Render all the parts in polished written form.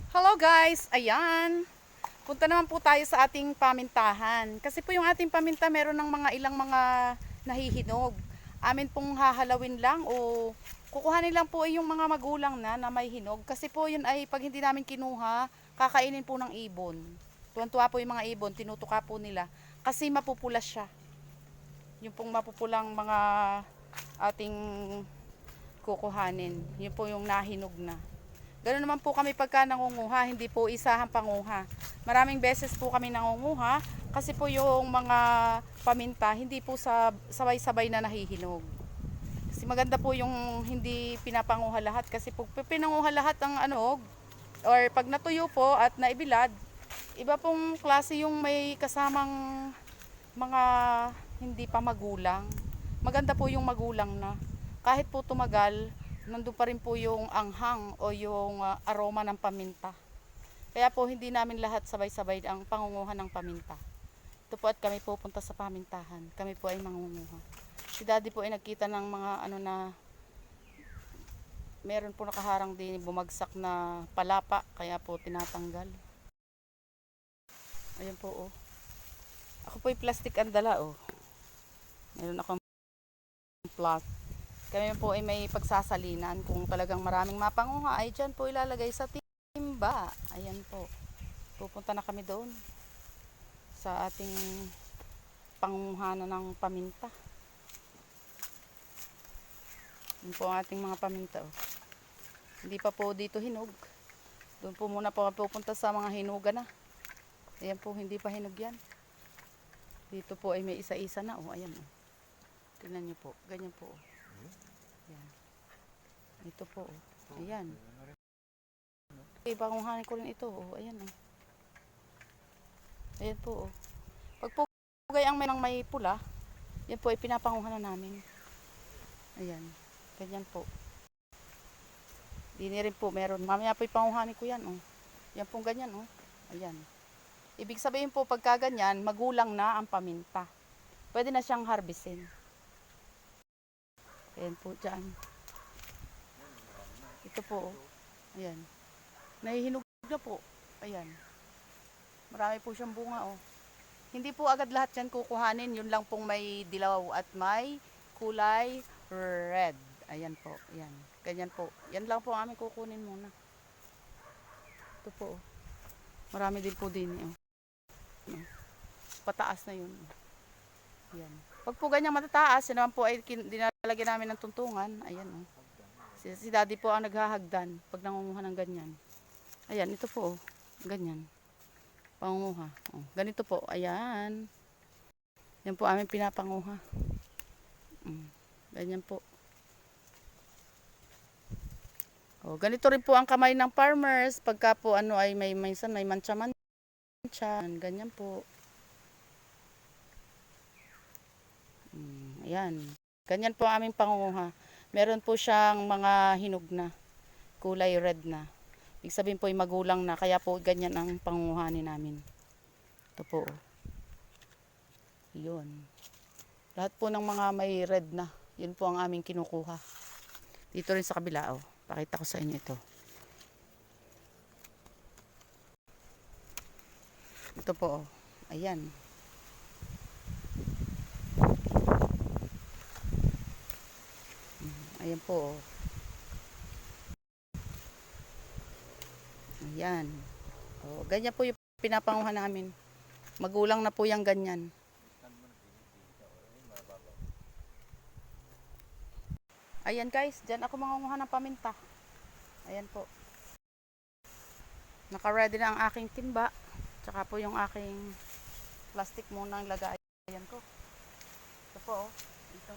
Hello guys! Ayan! Punta naman po tayo sa ating pamintahan. Kasi po yung ating paminta meron ng mga ilang mga nahihinog. Amin pong hahalawin lang o kukuhanin lang po ay yung mga magulang na may hinog. Kasi po yun ay pag hindi namin kinuha, kakainin po ng ibon. Tuwan-tuwa po yung mga ibon, tinutuka po nila. Kasi mapupula siya. Yung pong mapupulang mga ating kukuhanin. Yun po yung nahinog na. Ganoon naman po kami pagka nangunguha, hindi po isahang panguha. Maraming beses po kami nangunguha kasi po yung mga paminta hindi po sabay-sabay na nahihinog. Kasi maganda po yung hindi pinapanguha lahat kasi po pinanguha lahat ang ano or pag natuyo po at naibilad, iba pong klase yung may kasamang mga hindi pa magulang. Maganda po yung magulang na. Kahit po tumagal, nandun pa rin po yung anghang o yung aroma ng paminta. Kaya po hindi namin lahat sabay-sabay ang pangunguha ng paminta. Ito po at kami pupunta sa pamintahan. Kami po ay mangunguha. Si daddy po ay nagkita ng mga ano na meron po nakaharang din bumagsak na palapa. Kaya po tinatanggal. Ayan po oh. Ako po ay plastic ang dala oh. Meron akong plastic. Kami po ay may pagsasalinan. Kung talagang maraming mapanguha ay dyan po ilalagay sa timba. Ayan po. Pupunta na kami doon sa ating pangunguhanan ng paminta. Yun po ang ating mga paminta. Oh. Hindi pa po dito hinog. Doon po muna po pupunta sa mga hinuga na. Ayan po, hindi pa hinog yan. Dito po ay may isa-isa na. Oh, ayan. Oh. Tingnan nyo po. Ganyan po. Oh. Ayan. Ito po. Oh. Ayan. Okay, pangunguhanin ko rin ito. Oh. Ayan. Oh. Ayan po. Oh. Pag po gayang may pula, yan po ay pinapanguhan na namin. Ayan. Ganyan po. Dini rin po meron. Mamaya po ipanguhanin ko yan. Oh. Yan pong ganyan. Oh. Ayan. Ibig sabihin po pagka ganyan, magulang na ang paminta. Pwede na siyang harvestin. Ayan po dyan. Ito po. Oh. Ayan. Nahihinog na po. Ayan. Marami po siyang bunga. Oh. Hindi po agad lahat yan kukuhanin. Yun lang pong may dilaw at may kulay red. Ayan po. Ayan. Ganyan po. Yan lang po ang aming kukunin muna. Ito po. Oh. Marami din po din. Oh. Pataas na yun. Ayan. Pag po ganyang matataas, yun naman po ay dinalagyan namin ng tuntungan. Ayan. Oh. Si daddy po ang naghahagdan pag nangunguha ng ganyan. Ayan. Ito po. Oh. Ganyan. Pangunguha. Oh. Ganito po. Ayan. Yan po aming pinapanguha. Ganyan po. Oh, ganito rin po ang kamay ng farmers pagka po ano ay may minsan may mancha-mancha. Ganyan po. Ayan. Ganyan po ang aming pangunguha. Meron po siyang mga hinog na. Kulay red na. Ibig sabihin po ay magulang na. Kaya po ganyan ang pangunguhanin namin. Ito po. Yun. Lahat po ng mga may red na. Yun po ang aming kinukuha. Dito rin sa kabila. Oh. Pakita ko sa inyo ito. Ito po. Oh. Ayan. Ayan po. Oh. Ayan. Oh, ganyan po yung pinapanguha namin. Magulang na po yung ganyan. Ayan guys, dyan ako mangunguha ng paminta. Ayan po. Naka-ready na ang aking timba. Tsaka po yung aking plastic muna ang lagayan ko. Ito po oh. Ito.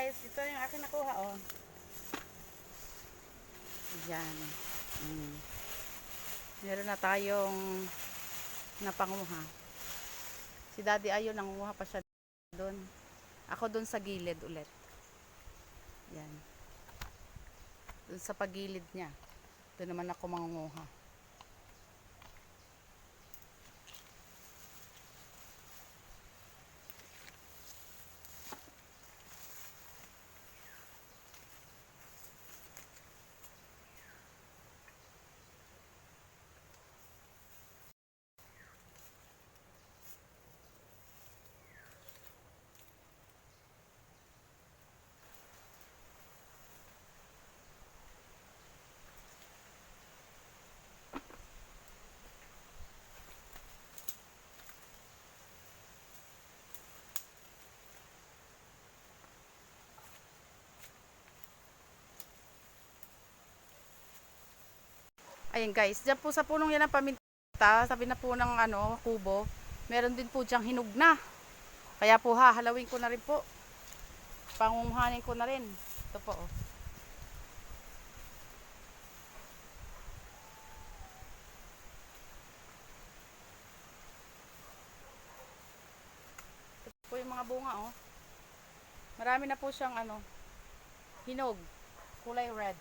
guys, ito yung aking nakuha, oh. Ayan. Meron na tayong napanguha. Si Daddy ayun, nangunguha pa siya doon. Ako doon sa gilid ulit. Yan. Doon sa pagilid niya. Doon naman ako mangunguha. Ayan guys, dyan po sa punong yan ng paminta, sabi na po ng ano, kubo, meron din po dyang hinog na. Kaya po hahalawin ko na rin po. Pangunguhanin ko na rin. Ito po, oh. Ito po yung mga bunga, oh. Marami na po siyang ano, hinog, kulay red.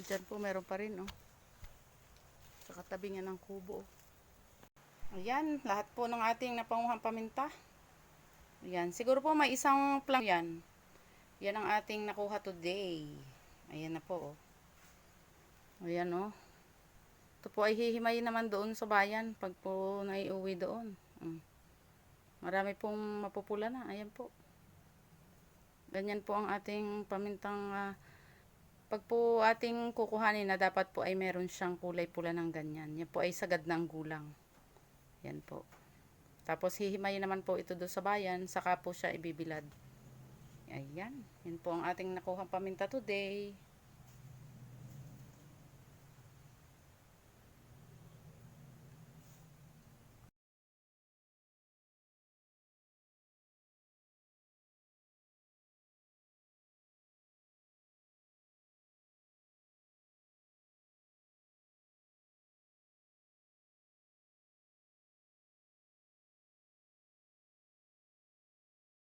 Diyan po meron pa rin, oh. Sa katabi nga ng kubo, oh. Ayan, lahat po ng ating napanguhang paminta. Ayan, siguro po may isang plang yan. Yan ang ating nakuha today. Ayan na po, oh. Ayan, oh. Ito po ay hihimayin naman doon sa bayan pag po naiuwi doon. Marami pong mapupula na. Ayan po. Ganyan po ang ating pamintang pag po ating kukuhanin na dapat po ay meron siyang kulay pula ng ganyan. Yan po ay sagad ng gulang. Yan po. Tapos hihimayin naman po ito doon sa bayan, saka po siya ibibilad. Ayan. Yan po ang ating nakuhang paminta today.